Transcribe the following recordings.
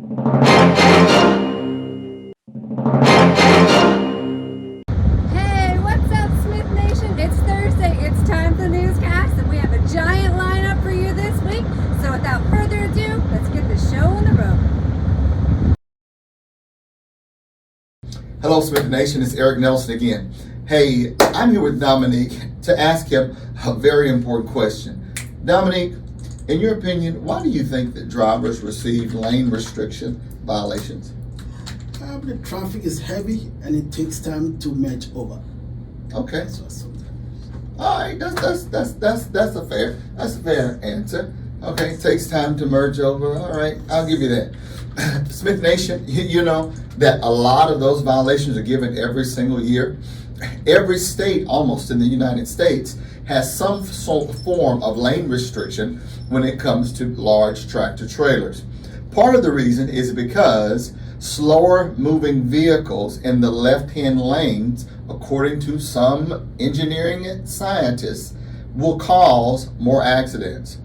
Hey, what's up, Smith Nation? It's Thursday. It's time for the newscast, and we have a giant lineup for you this week. So without further ado, let's get the show on the road. Hello, Smith Nation. It's Eric Nelson again. Hey, I'm here with Dominique to ask him a very important question. Dominique, in your opinion, why do you think that drivers receive lane restriction violations? The traffic is heavy and it takes time to merge over. Okay. That's what sometimes. All right, that's a fair answer. Okay, it takes time to merge over. All right, I'll give you that. Smith Nation, you know that a lot of those violations are given every single year. Every state, almost in the United States, has some form of lane restriction when it comes to large tractor trailers. Part of the reason is because slower moving vehicles in the left-hand lanes, according to some engineering scientists, will cause more accidents.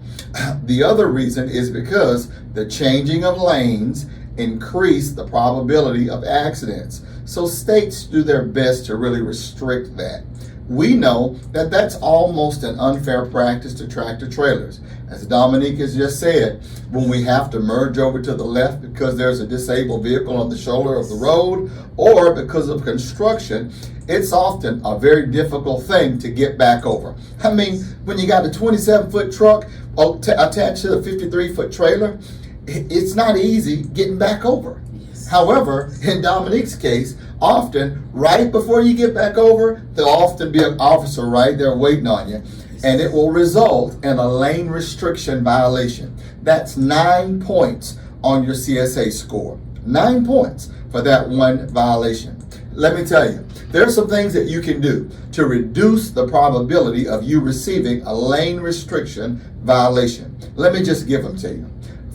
The other reason is because the changing of lanes increase the probability of accidents. So states do their best to really restrict that. We know that that's almost an unfair practice to tractor trailers. As Dominique has just said, when we have to merge over to the left because there's a disabled vehicle on the shoulder of the road or because of construction, it's often a very difficult thing to get back over. I mean, when you got a 27-foot truck attached to a 53-foot trailer, it's not easy getting back over. However, in Dominique's case, often right before you get back over, there'll often be an officer right there waiting on you, and it will result in a lane restriction violation. That's 9 points on your CSA score. 9 points for that one violation. Let me tell you, there are some things that you can do to reduce the probability of you receiving a lane restriction violation. Let me just give them to you.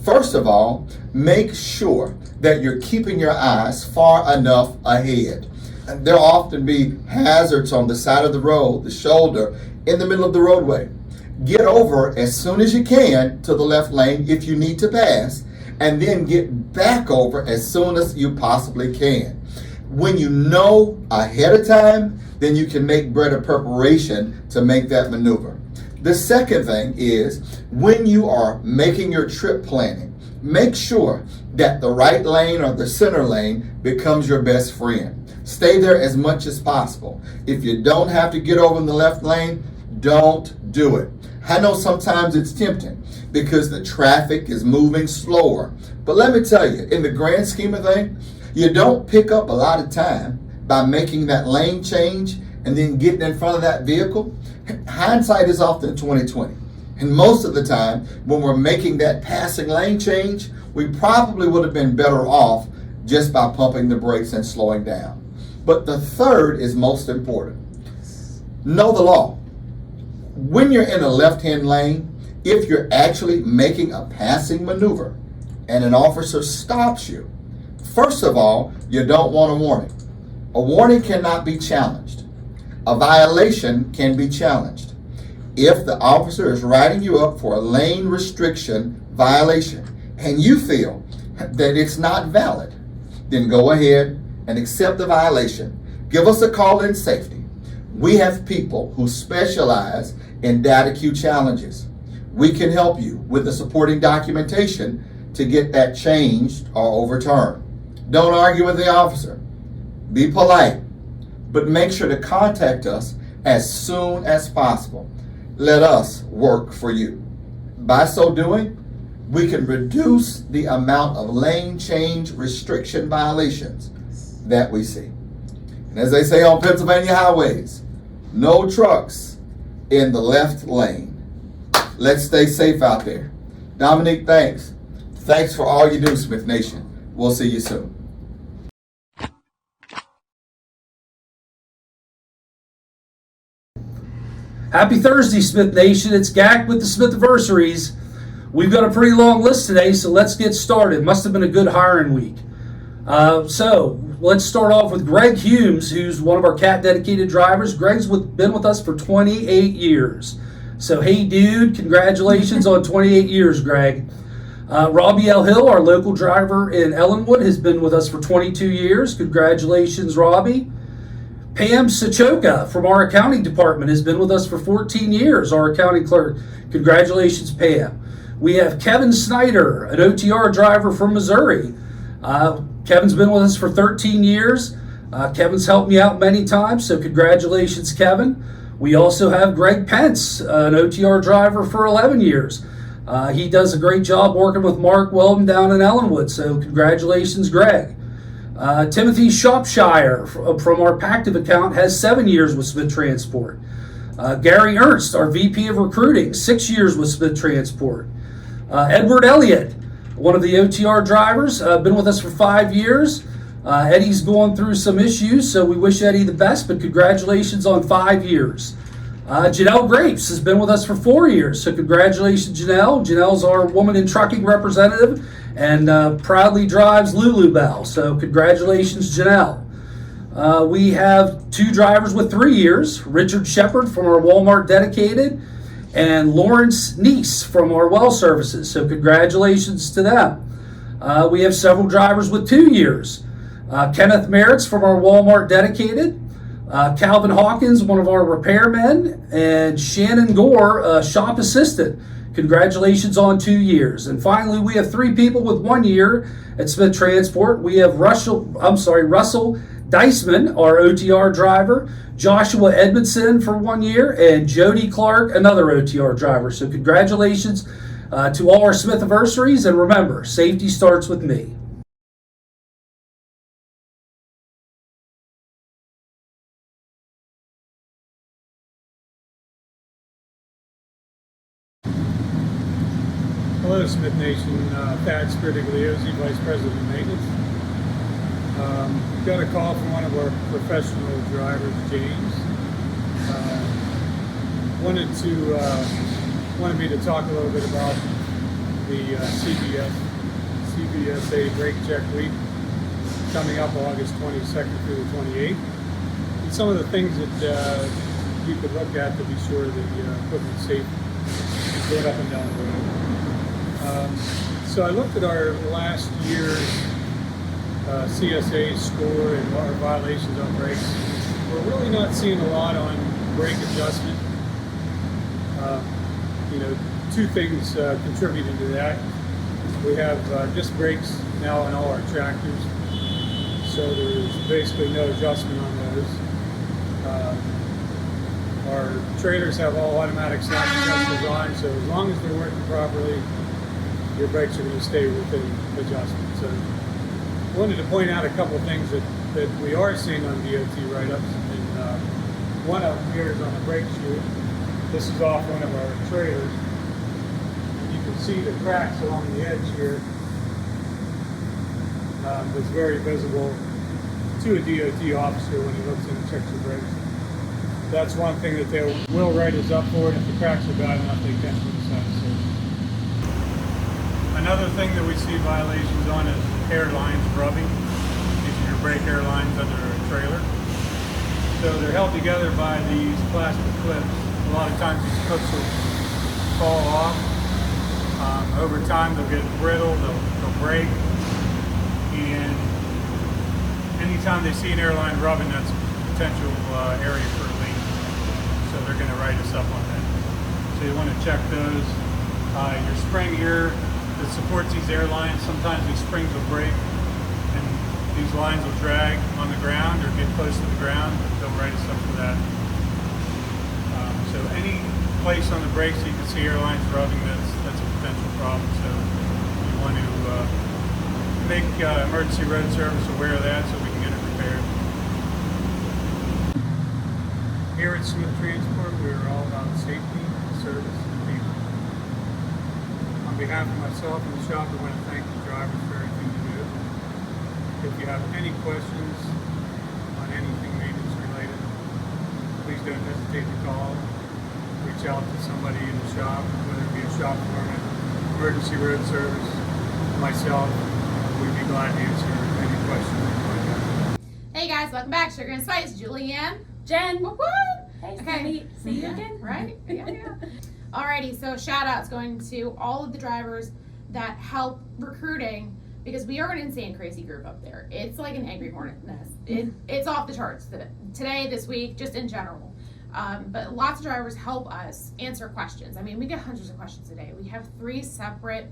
First of all, make sure that you're keeping your eyes far enough ahead. There'll often be hazards on the side of the road, the shoulder, in the middle of the roadway. Get over as soon as you can to the left lane if you need to pass, and then get back over as soon as you possibly can. When you know ahead of time, then you can make better preparation to make that maneuver. The second thing is when you are making your trip planning, make sure that the right lane or the center lane becomes your best friend. Stay there as much as possible. If you don't have to get over in the left lane, don't do it. I know sometimes it's tempting because the traffic is moving slower. But let me tell you, in the grand scheme of things, you don't pick up a lot of time by making that lane change and then getting in front of that vehicle. Hindsight is often 20/20. And most of the time, when we're making that passing lane change, we probably would have been better off just by pumping the brakes and slowing down. But the third is most important. Know the law. When you're in a left-hand lane, if you're actually making a passing maneuver and an officer stops you, first of all, you don't want a warning. A warning cannot be challenged. A violation can be challenged. If the officer is writing you up for a lane restriction violation and you feel that it's not valid, then go ahead and accept the violation. Give us a call in safety. We have people who specialize in data queue challenges. We can help you with the supporting documentation to get that changed or overturned. Don't argue with the officer. Be polite, but make sure to contact us as soon as possible. Let us work for you. By so doing, we can reduce the amount of lane change restriction violations that we see. And as they say on Pennsylvania highways, no trucks in the left lane. Let's stay safe out there. Dominique, thanks. Thanks for all you do, Smith Nation. We'll see you soon. Happy Thursday, Smith Nation. It's Gak with the Smithversaries. We've got a pretty long list today, so let's get started. Must have been a good hiring week. So let's start off with Greg Humes, who's one of our CAT dedicated drivers. Greg's been with us for 28 years. So hey, dude, congratulations on 28 years, Greg. Robbie L. Hill, our local driver in Ellenwood, has been with us for 22 years. Congratulations, Robbie. Pam Sachoka from our accounting department has been with us for 14 years, our accounting clerk. Congratulations, Pam. We have Kevin Snyder, an OTR driver from Missouri. Kevin's been with us for 13 years. Kevin's helped me out many times, so congratulations, Kevin. We also have Greg Pence, an OTR driver for 11 years. He does a great job working with Mark Weldon down in Ellenwood, so congratulations, Greg. Timothy Shropshire from our Pactive account has 7 years with Smith Transport. Gary Ernst, our VP of Recruiting, 6 years with Smith Transport. Edward Elliott, one of the OTR drivers, been with us for 5 years. Eddie's going through some issues, so we wish Eddie the best, but congratulations on 5 years. Janelle Grapes has been with us for 4 years, so congratulations, Janelle. Janelle's our woman in trucking representative and proudly drives Lulu Bell, so congratulations, Janelle. We have 2 drivers with 3 years, Richard Shepard from our Walmart Dedicated and Lawrence Neese from our Well Services, so congratulations to them. We have several drivers with 2 years. Kenneth Merritts from our Walmart Dedicated, Calvin Hawkins, one of our repairmen, and Shannon Gore, shop assistant. Congratulations on 2 years. And finally, we have 3 people with 1 year at Smith Transport. We have Russell Deisman, our OTR driver, Joshua Edmondson for 1 year, and Jody Clark, another OTR driver. So congratulations to all our Smithversaries, and remember, safety starts with me. Hello, Smith Nation. Thad Spirigliosi, Vice President of Maintenance. Got a call from one of our professional drivers, James. Wanted me to talk a little bit about the CBSA brake check week coming up August 22nd through the 28th. And some of the things that you could look at to be sure that the equipment's safe going up and down the road. So I looked at our last year's CSA score and our violations on brakes. We're really not seeing a lot on brake adjustment. 2 things contributing to that. We have disc brakes now on all our tractors, so there's basically no adjustment on those. Our trailers have all automatic snap adjusters on, so as long as they're working properly, your brakes are going to stay within adjustment. So I wanted to point out a couple of things that we are seeing on DOT write-ups. And one of them here is on the brake shoe. This is off one of our trailers. And you can see the cracks along the edge here. It's very visible to a DOT officer when he looks in and checks your brakes. That's one thing that they will write us up for, and if the cracks are bad enough, they can put us out of service. Another thing that we see violations on is hairlines rubbing. These are your brake hairlines under a trailer. So they're held together by these plastic clips. A lot of times these clips will fall off. Over time they'll get brittle, they'll break. And anytime they see an airline rubbing, that's a potential area for a leak. So they're going to write us up on that. So you want to check those. Your spring gear that supports these airlines, sometimes these springs will break and these lines will drag on the ground or get close to the ground. They'll write us up for that. So any place on the brakes you can see airlines rubbing, that's a potential problem. So you want to make emergency road service aware of that so we can get it repaired. Here at Smith Transport, we're all about safety, service, and people. On behalf of myself and the shop, I want to thank the drivers for everything you do. If you have any questions on anything maintenance related, please don't hesitate to call. Reach out to somebody in the shop, whether it be a shop foreman, emergency road service, myself. We'd be glad to answer any questions you might have. Hey guys, welcome back. Sugar and Spice, Julianne. Jen. What? Hey, Okay. see you again. Right? Yeah. Alrighty, so shout outs going to all of the drivers that help recruiting, because we are an insane crazy group up there. It's like an angry hornet nest. It's off the charts today, this week, just in general. But lots of drivers help us answer questions. I mean, we get hundreds of questions a day. We have 3 separate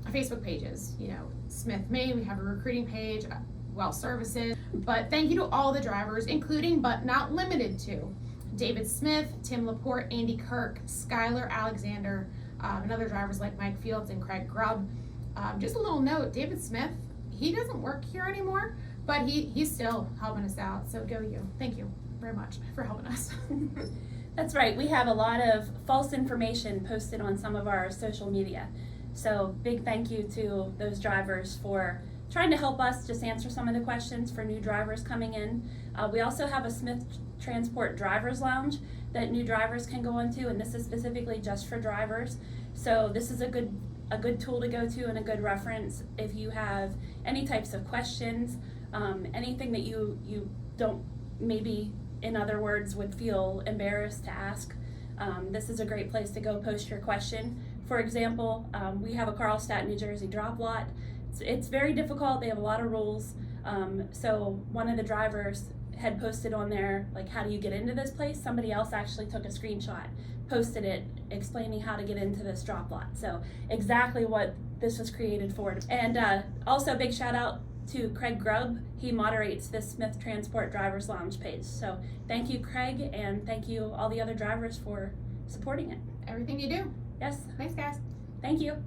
Facebook pages. You know, Smith Maine, we have a recruiting page, Well Services. But thank you to all the drivers, including but not limited to David Smith, Tim Laporte, Andy Kirk, Skylar Alexander, and other drivers like Mike Fields and Craig Grubb. Just a little note, David Smith, he doesn't work here anymore, but he's still helping us out. So go you. Thank you very much for helping us. That's right. We have a lot of false information posted on some of our social media. So big thank you to those drivers for trying to help us just answer some of the questions for new drivers coming in. We also have a Smith Transport Drivers Lounge that new drivers can go into, and this is specifically just for drivers. So this is a good tool to go to and a good reference if you have any types of questions, anything that you don't maybe, in other words, would feel embarrassed to ask. This is a great place to go post your question. For example, we have a Carlstadt, New Jersey drop lot. It's very difficult. They have a lot of rules. So one of the drivers had posted on there, like, how do you get into this place? Somebody else actually took a screenshot, posted it, explaining how to get into this drop lot. So exactly what this was created for. And also a big shout out to Craig Grubb. He moderates this Smith Transport Drivers Lounge page. So thank you, Craig, and thank you all the other drivers for supporting it. Everything you do. Yes, Thanks, guys. thank you.